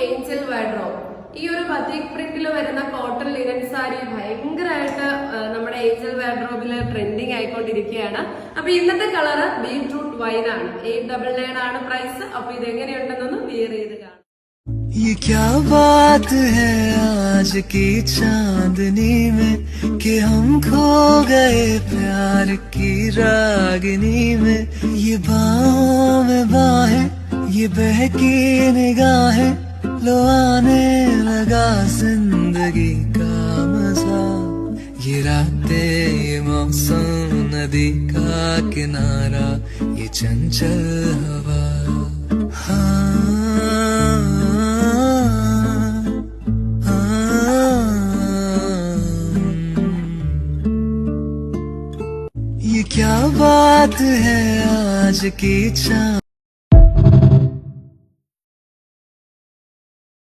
Angel wardrobe. ഈ ഒരു ബതീക് പ്രിന്റിൽ വരുന്ന കോട്ടൺ ലിനൻ സാരി ഭയങ്കരമായിട്ട് നമ്മുടെ ഏഞ്ചൽ വാർഡ്രോബില് ട്രെൻഡിങ് ആയിക്കൊണ്ടിരിക്കുകയാണ്. അപ്പൊ ഇന്നത്തെ കളറ് ബീട്രൂട്ട് വൈൻ ആണ്. 899 ആണ് പ്രൈസ്. അപ്പൊ ഇത് എങ്ങനെയുണ്ടെന്നൊന്ന് വിയർ ചെയ്ത് കാണാം. ये क्या बात है आज की चांदनी में कि हम खो गए प्यार की रागनी में. ये बाहों में बाहें, ये बहकी निगाहें, लो आने लगा जिंदगी का मजा. ये रातें, ये मौसम, नदी का किनारा, ये चंचल हवा. ये क्या बात है आज की चांदनी